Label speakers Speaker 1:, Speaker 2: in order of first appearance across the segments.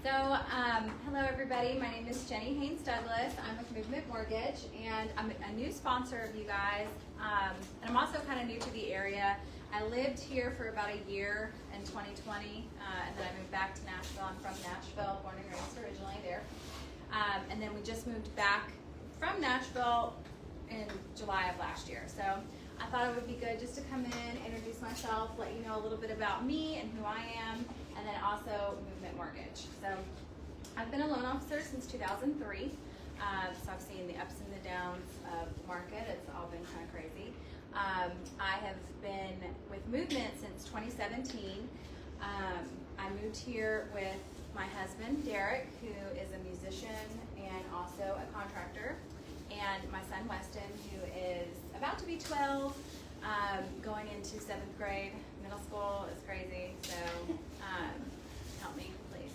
Speaker 1: So, hello everybody. My name is Jenny Haynes Douglas. I'm with Movement Mortgage, and I'm a new sponsor of you guys. And I'm also kind of new to the area. I lived here for about a year in 2020, and then I moved back to Nashville. I'm from Nashville, born and raised originally there. And then we just moved back from Nashville in July of last year. So I thought it would be good just to come in, introduce myself, let you know a little bit about me and who I am, and then also Movement Mortgage. So I've been a loan officer since 2003. So I've seen the ups and the downs of the market. It's all been kind of crazy. I have been with Movement since 2017. I moved here with my husband, Derek, who is a musician and also a contractor, and my son, Weston, who is about to be 12, going into 7th grade. Middle school is crazy, so help me, please.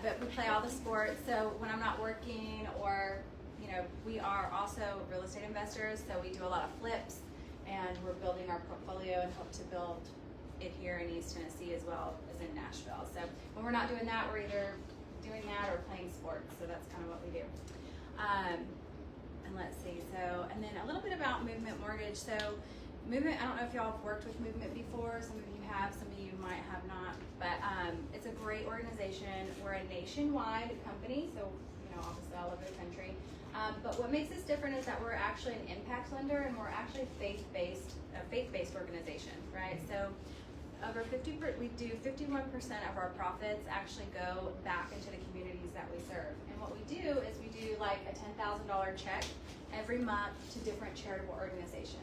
Speaker 1: But we play all the sports, so when I'm not working, or, we are also real estate investors, so we do a lot of flips, and we're building our portfolio and hope to build it here in East Tennessee as well as in Nashville. So when we're not doing that, we're either doing that or playing sports, so that's kind of what we do. And let's see, and then a little bit about Movement Mortgage. So Movement, I don't know if y'all have worked with Movement before. Some of you have, some of you might have not, but it's a great organization. We're a nationwide company, so obviously all over the country. But what makes us different is that we're actually an impact lender, and we're actually a faith-based organization, right? So we do 51% of our profits actually go back into the communities that we serve. And what we do is we do like a $10,000 check every month to different charitable organizations.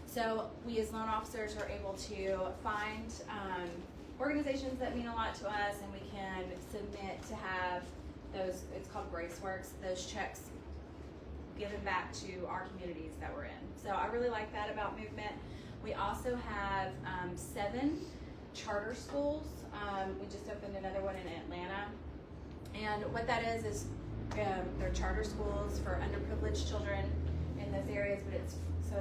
Speaker 1: So we as loan officers are able to find organizations that mean a lot to us, and we can submit to have those, it's called GraceWorks, those checks given back to our communities that we're in. So I really like that about Movement. We also have 7 charter schools. We just opened another one in Atlanta. And what that is they're charter schools for underprivileged children in those areas, but it's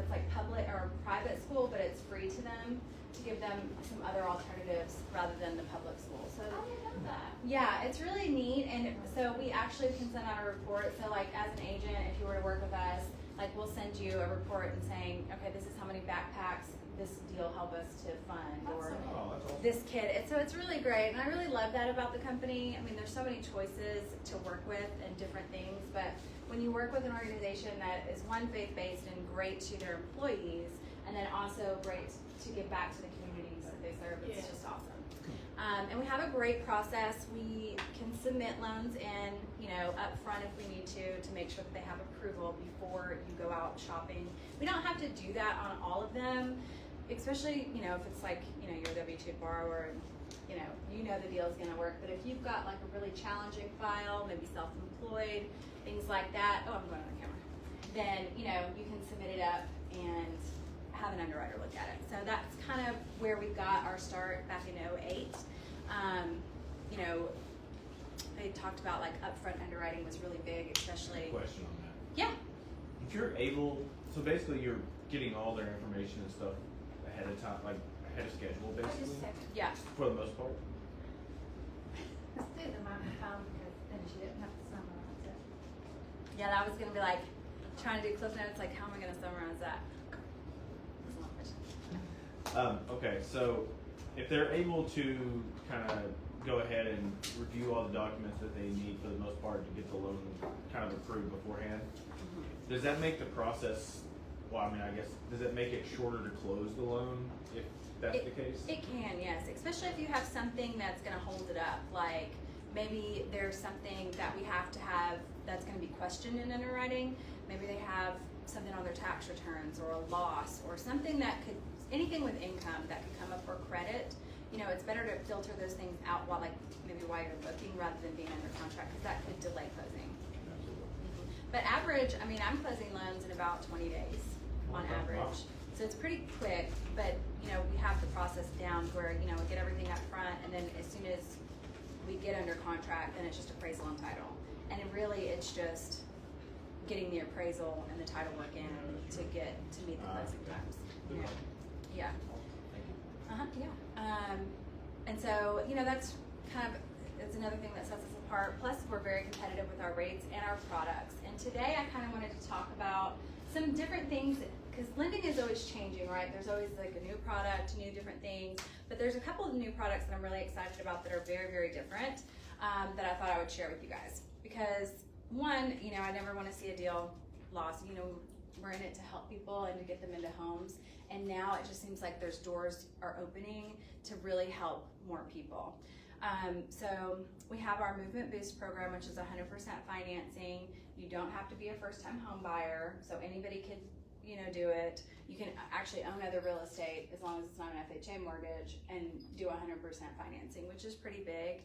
Speaker 1: like public or private school, but it's free to them, to give them some other alternatives rather than the public school. So
Speaker 2: I didn't know that.
Speaker 1: yeah, it's really neat. And so we actually can send out a report. So like as an agent, if you were to work with us, like we'll send you a report and saying, okay, this is how many backpacks this deal help us to fund, or this kid. So it's really great, and I really love that about the company. I mean, there's so many choices to work with and different things, but when you work with an organization that is one faith-based and great to their employees, and then also great to give back to the communities that they serve, it's just awesome. And we have a great process. We can submit loans in, up front if we need to make sure that they have approval before you go out shopping. We don't have to do that on all of them, especially, if it's like, you're a W-2 borrower and, the deal is going to work. But if you've got like a really challenging file, maybe self-employed, things like that, I'm going on the camera, then, you can submit it up and have an underwriter look at it. So that's kind of where we got our start back in 2008. They talked about like upfront underwriting was really big, especially.
Speaker 3: Question on that.
Speaker 1: Yeah.
Speaker 3: If you're able, so basically you're getting all their information and stuff ahead of time, like ahead of schedule, basically,
Speaker 1: Yeah.
Speaker 3: for the most part.
Speaker 2: Let's do the microphone because then she didn't have to summarize it.
Speaker 1: Yeah, that was gonna be like trying to do cliff notes. Like, how am I gonna summarize that?
Speaker 3: Okay, so if they're able to kind of go ahead and review all the documents that they need for the most part to get the loan kind of approved beforehand, does that make the process, does it make it shorter to close the loan if that's the case?
Speaker 1: It can, yes. Especially if you have something that's gonna hold it up. Like maybe there's something that we have to have that's gonna be questioned in underwriting. Maybe they have something on their tax returns, or a loss, or something anything with income that could come up, for credit. It's better to filter those things out while you're looking, rather than being under contract, because that could delay closing. But average, I'm closing loans in about 20 days on average.
Speaker 3: Wow.
Speaker 1: So it's pretty quick, but we have the process down where we get everything up front, and then as soon as we get under contract, then it's just appraisal and title. And it's just getting the appraisal and the title work in to meet the closing times. Yeah.
Speaker 3: Thank you.
Speaker 1: Yeah. And so, that's kind of it's another thing that sets us apart. Plus, we're very competitive with our rates and our products. And today, I kind of wanted to talk about some different things, because lending is always changing, right? There's always like a new product, new different things. But there's a couple of new products that I'm really excited about that are very, very different, that I thought I would share with you guys. Because one, you know, I never want to see a deal lost. You know, we're in it to help people and to get them into homes. And now it just seems like there's doors are opening to really help more people. So we have our Movement Boost program, which is 100% financing. You don't have to be a first-time home buyer, so anybody could, you know, do it. You can actually own other real estate as long as it's not an FHA mortgage and do 100% financing, which is pretty big.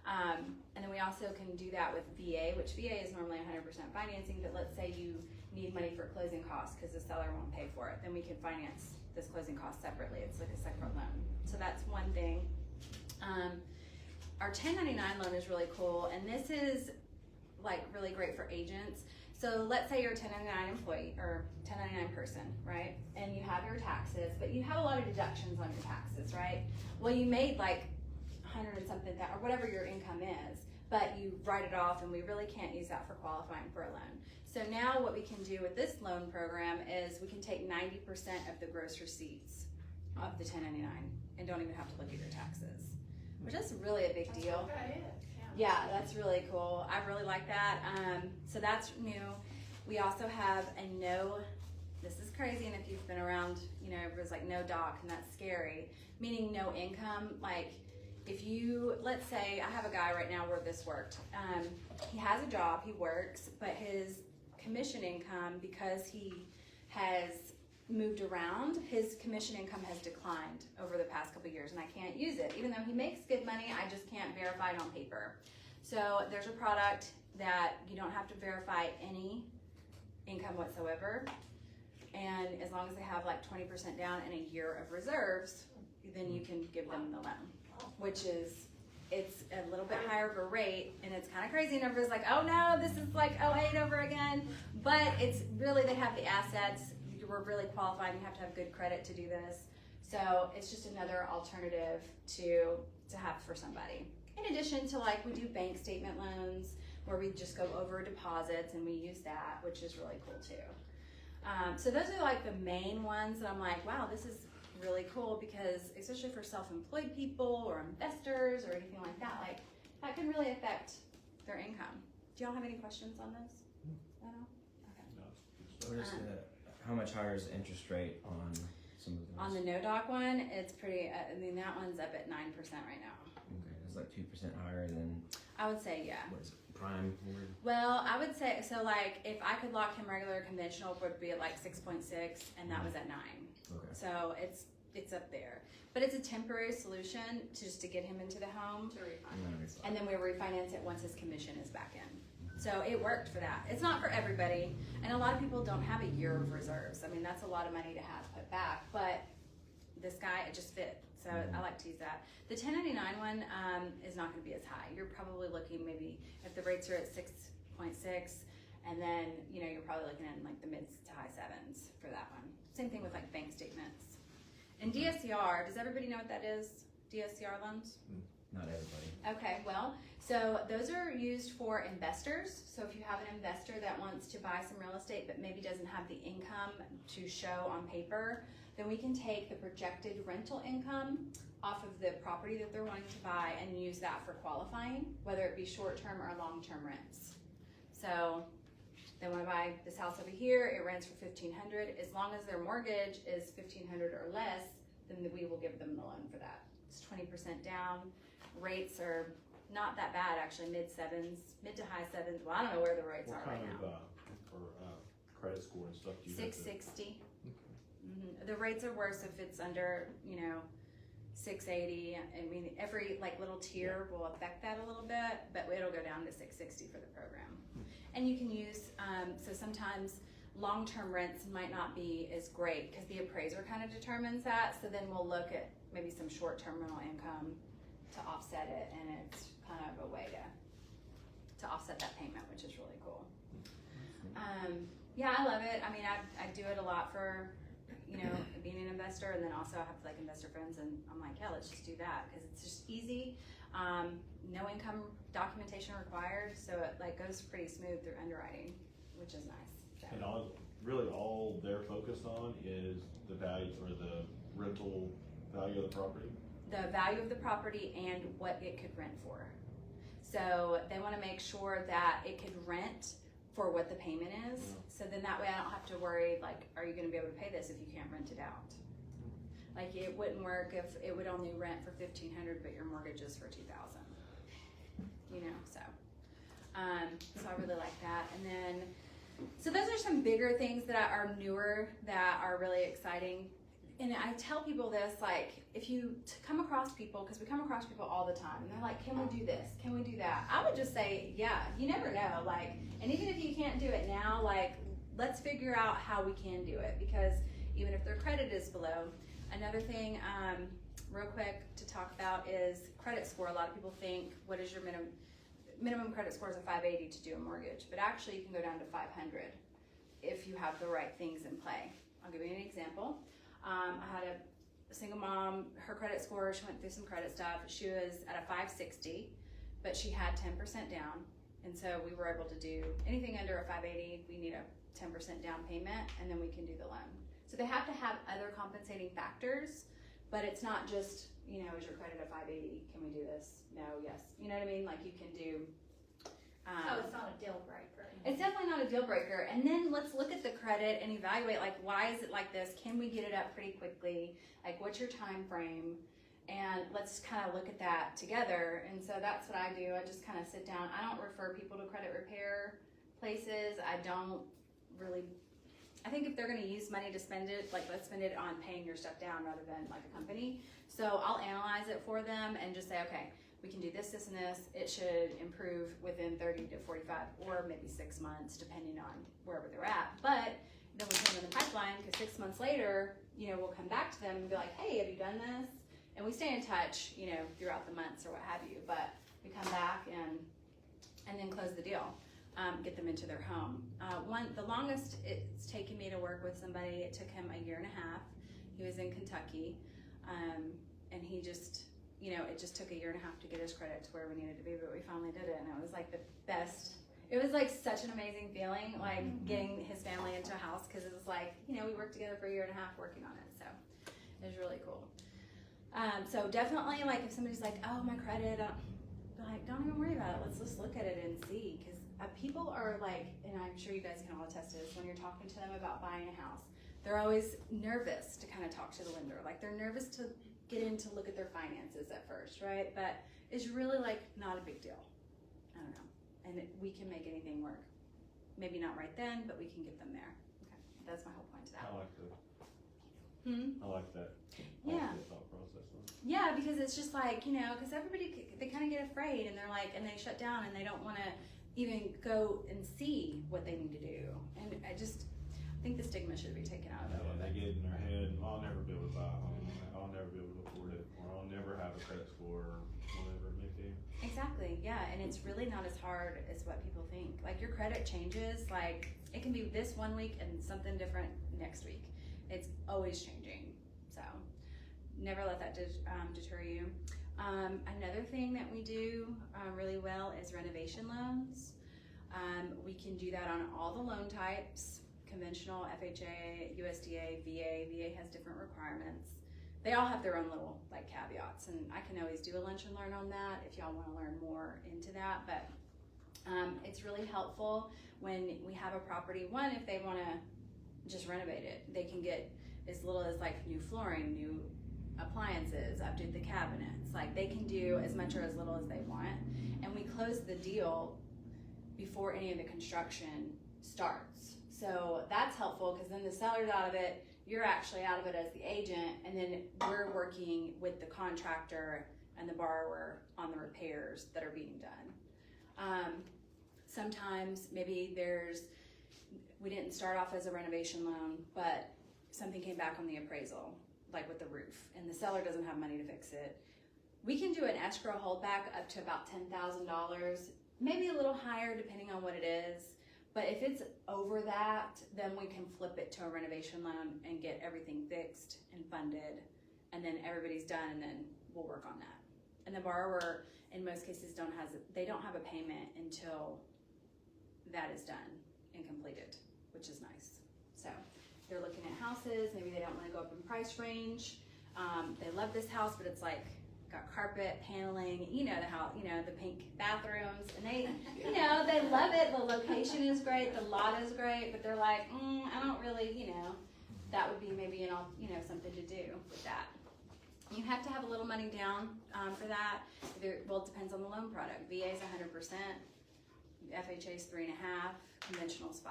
Speaker 1: And then we also can do that with VA, which VA is normally 100% financing, but let's say you need money for closing costs because the seller won't pay for it, then we can finance this closing cost separately. It's like a separate loan. So that's one thing. Our 1099 loan is really cool, and this is like really great for agents. So let's say you're a 1099 employee or 1099 person, right? And you have your taxes, but you have a lot of deductions on your taxes, right? Well, you made like 100 and something or whatever your income is, but you write it off, and we really can't use that for qualifying for a loan. So now what we can do with this loan program is we can take 90% of the gross receipts of the 1099 and don't even have to look at your taxes, which is really a big
Speaker 2: That's
Speaker 1: deal.
Speaker 2: what that is.
Speaker 1: Yeah, that's really cool. I really like that. So that's new. We also have a no, this is crazy, and if you've been around, you know, it was like no doc, and that's scary, meaning no income. Like if you, let's say I have a guy right now where this worked. He has a job, he works, but his commission income, because he has moved around, his commission income has declined over the past couple of years, and I can't use it. Even though he makes good money, I just can't verify it on paper. So there's a product that you don't have to verify any income whatsoever, and as long as they have like 20% down and a year of reserves, then you can give them the loan, which is, it's a little bit higher of a rate, and it's kind of crazy, and everybody's like, oh no, this is like 08 over again, but it's really, they have the assets. We're really qualified. You have to have good credit to do this. So it's just another alternative to have for somebody. In addition to, like, we do bank statement loans where we just go over deposits, and we use that, which is really cool too. So those are like the main ones that I'm like, wow, this is really cool, because especially for self-employed people or investors or anything like that, like that can really affect their income. Do y'all have any questions on this at all? Okay.
Speaker 4: What is how much higher is the interest rate on some of those?
Speaker 1: On the no doc one, it's pretty, I mean, that one's up at 9% right now.
Speaker 4: Okay, it's like 2% higher than,
Speaker 1: I would say, yeah.
Speaker 4: what is it, prime?
Speaker 1: Well, I would say, so like, if I could lock him regular conventional, would be at like 6.6, and that was at 9.
Speaker 4: Okay.
Speaker 1: So it's up there. But it's a temporary solution to get him into the home,
Speaker 2: To refinance.
Speaker 1: and then we refinance it once his commission is back in. So it worked for that. It's not for everybody, and a lot of people don't have a year of reserves. I mean, that's a lot of money to have put back, but this guy, it just fit. So I like to use that. The 1099 one is not going to be as high. You're probably looking maybe, if the rates are at 6.6, and then, you know, you're probably looking at like the mid to high 7s for that one. Same thing with like bank statements. And DSCR, does everybody know what that is? DSCR loans?
Speaker 4: Not everybody.
Speaker 1: Okay, well, so those are used for investors. So if you have an investor that wants to buy some real estate but maybe doesn't have the income to show on paper, then we can take the projected rental income off of the property that they're wanting to buy and use that for qualifying, whether it be short-term or long-term rents. So they want to buy this house over here, it rents for $1,500. As long as their mortgage is $1,500 or less, then we will give them the loan for that. It's 20% down. Rates are not that bad, actually, mid 7s, mid to high 7s. Well, I don't know where the rates
Speaker 5: What
Speaker 1: are right
Speaker 5: kind
Speaker 1: now.
Speaker 5: of, credit score and stuff do you have to?
Speaker 1: 660.
Speaker 5: Okay.
Speaker 1: The rates are worse if it's under, you know, 680. I mean, every like little tier will affect that a little bit, but it'll go down to 660 for the program. And you can use, so sometimes long-term rents might not be as great because the appraiser kind of determines that. So then we'll look at maybe some short-term rental income to offset it, and it's kind of a way to offset that payment, which is really cool. Yeah, I love it. I mean, I do it a lot for, you know, being an investor, and then also I have like investor friends, and I'm like, yeah, let's just do that because it's just easy. No income documentation required, so it like goes pretty smooth through underwriting, which is nice. So.
Speaker 5: And all they're focused on is the value or the rental value of the property?
Speaker 1: The value of the property and what it could rent for. So they want to make sure that it could rent for what the payment is.
Speaker 5: Yeah.
Speaker 1: So then that way I don't have to worry, like, are you going to be able to pay this if you can't rent it out? Like, it wouldn't work if it would only rent for $1,500, but your mortgage is for $2,000. You know, so I really like that. And then, so those are some bigger things that are newer that are really exciting. And I tell people this, like, if you come across people, because we come across people all the time, and they're like, can we do this? Can we do that? I would just say, yeah, you never know. Like, and even if you can't do it now, like, let's figure out how we can do it, because even if their credit is below. Another thing, real quick to talk about is credit score. A lot of people think, what is your minimum credit score is a 580 to do a mortgage, but actually you can go down to 500 if you have the right things in play. I'll give you an example. I had a single mom, her credit score, she went through some credit stuff. She was at a 560, but she had 10% down. And so we were able to do anything under a 580, we need a 10% down payment, and then we can do the loan. So they have to have other compensating factors, but it's not just, you know, is your credit a 580? Can we do this? No, yes. You know what I mean? Like, you can do.
Speaker 2: So it's not a deal breaker.
Speaker 1: It's definitely not a deal breaker. And then let's look at the credit and evaluate, like, why is it like this? Can we get it up pretty quickly? Like, what's your time frame? And let's kind of look at that together. And so that's what I do. I just kind of sit down. I don't refer people to credit repair places. I don't really. I think if they're going to use money to spend it, like, let's spend it on paying your stuff down rather than like a company. So I'll analyze it for them and just say, okay, we can do this, this, and this. It should improve within 30 to 45 or maybe 6 months, depending on wherever they're at. But then we put them in the pipeline, because 6 months later, you know, we'll come back to them and be like, hey, have you done this? And we stay in touch, you know, throughout the months or what have you. But we come back and then close the deal. Get them into their home. The longest it's taken me to work with somebody, it took him 1.5 years. He was in Kentucky, and he just, you know, it just took 1.5 years to get his credit to where we needed to be, but we finally did it, and it was like the best. It was like such an amazing feeling, like getting his family into a house, because it was like, you know, we worked together for 1.5 years working on it, so it was really cool. So definitely, like, if somebody's like, oh, my credit, like, don't even worry about it. Let's just look at it and see, because people are like, and I'm sure you guys can all attest to this, when you're talking to them about buying a house, they're always nervous to kind of talk to the lender. Like, they're nervous to get in to look at their finances at first, right? But it's really, like, not a big deal. I don't know. And we can make anything work. Maybe not right then, but we can get them there. Okay, that's my whole point to that.
Speaker 5: I like that. I like that.
Speaker 1: Yeah.
Speaker 5: Like the thought process on it.
Speaker 1: Yeah, because it's just like, you know, because everybody, they kind of get afraid, and they're like, and they shut down, and they don't want to even go and see what they need to do. And I think the stigma should be taken out of it.
Speaker 5: And they get in their head, I'll never be able to buy a home, I'll never be able to afford it, or I'll never have a credit score, or whatever it may be.
Speaker 1: Exactly, yeah, and it's really not as hard as what people think. Like, your credit changes, like, it can be this one week and something different next week. It's always changing, so never let that deter you. Another thing that we do really well is renovation loans. We can do that on all the loan types: conventional, FHA, USDA, VA. VA has different requirements. They all have their own little, like, caveats, and I can always do a lunch and learn on that if y'all want to learn more into that. But it's really helpful when we have a property. One, if they want to just renovate it, they can get as little as, like, new flooring, new appliances, update the cabinets. Like, they can do as much or as little as they want, and we close the deal before any of the construction starts. So that's helpful, because then the seller's out of it, you're actually out of it as the agent, and then we're working with the contractor and the borrower on the repairs that are being done. Sometimes maybe we didn't start off as a renovation loan, but something came back on the appraisal, like with the roof, and the seller doesn't have money to fix it. We can do an escrow holdback up to about $10,000, maybe a little higher depending on what it is. But if it's over that, then we can flip it to a renovation loan and get everything fixed and funded, and then everybody's done, and then we'll work on that. And the borrower, in most cases, don't have a payment until that is done and completed, which is nice. So they're looking at houses, maybe they don't wanna go up in price range. They love this house, but it's like, got carpet, paneling, the pink bathrooms, and they love it. The location is great, the lot is great, but they're like, I don't really, that would be maybe something to do with that. You have to have a little money down for that. It depends on the loan product. VA is 100%, FHA is 3.5%, conventional is 5%,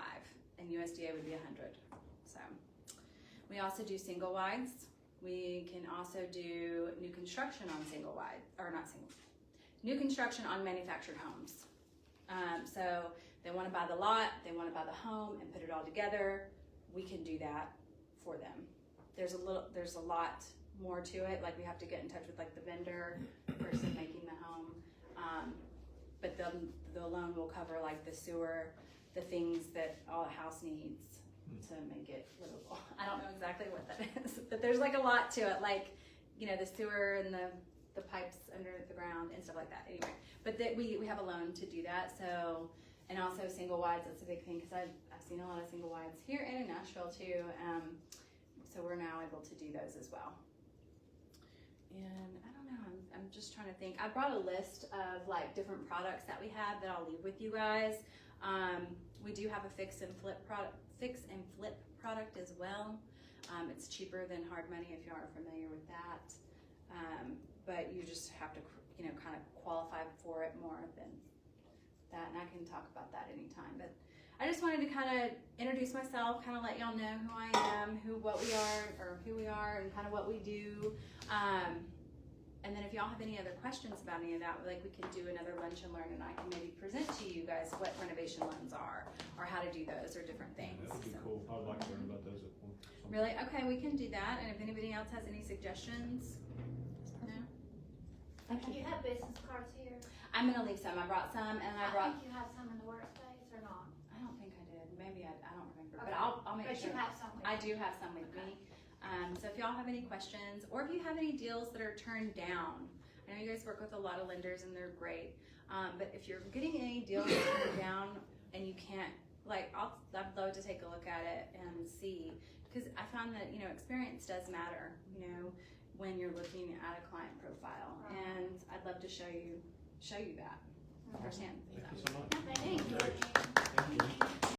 Speaker 1: and USDA would be 100%. So we also do single wides. We can also do new construction on new construction on manufactured homes. So they want to buy the lot, they want to buy the home and put it all together. We can do that for them. There's a lot more to it. Like we have to get in touch with like the vendor, person making the home. But the loan will cover like the sewer, the things that all a house needs to make it livable. I don't know exactly what that is, but there's like a lot to it, like, the sewer and the pipes under the ground and stuff like that. Anyway, but we have a loan to do that. So, and also single wides, that's a big thing because I've seen a lot of single wides here and in Nashville too. So we're now able to do those as well. And I don't know, I'm just trying to think. I brought a list of like different products that we have that I'll leave with you guys. We do have a fix and flip product as well. It's cheaper than hard money if you aren't familiar with that. But you just have to, kind of qualify for it more than that. And I can talk about that anytime. But I just wanted to kind of introduce myself, kind of let y'all know who I am, who we are, and kind of what we do. And then if y'all have any other questions about any of that, like we can do another lunch and learn, and I can maybe present to you guys what renovation loans are, or how to do those, or different things.
Speaker 5: That would be cool. I would like to learn about those at one.
Speaker 1: Really? Okay, we can do that. And if anybody else has any suggestions, no?
Speaker 2: Do you have business cards here?
Speaker 1: I'm gonna leave some. I brought some, and I
Speaker 2: I
Speaker 1: brought.
Speaker 2: think you have some in the workspace or not?
Speaker 1: I don't think I did. Maybe I don't remember, but
Speaker 2: Okay.
Speaker 1: I'll make
Speaker 2: But
Speaker 1: sure.
Speaker 2: you have some with
Speaker 1: I
Speaker 2: you.
Speaker 1: do have some with me. So if y'all have any questions, or if you have any deals that are turned down, I know you guys work with a lot of lenders and they're great. But if you're getting any deals that are turned down and you can't, like, I'd love to take a look at it and see, because I found that experience does matter. When you're looking at a client profile, and I'd love to show you that firsthand.
Speaker 5: Thank you so much.
Speaker 2: Thank you.
Speaker 5: Thank you.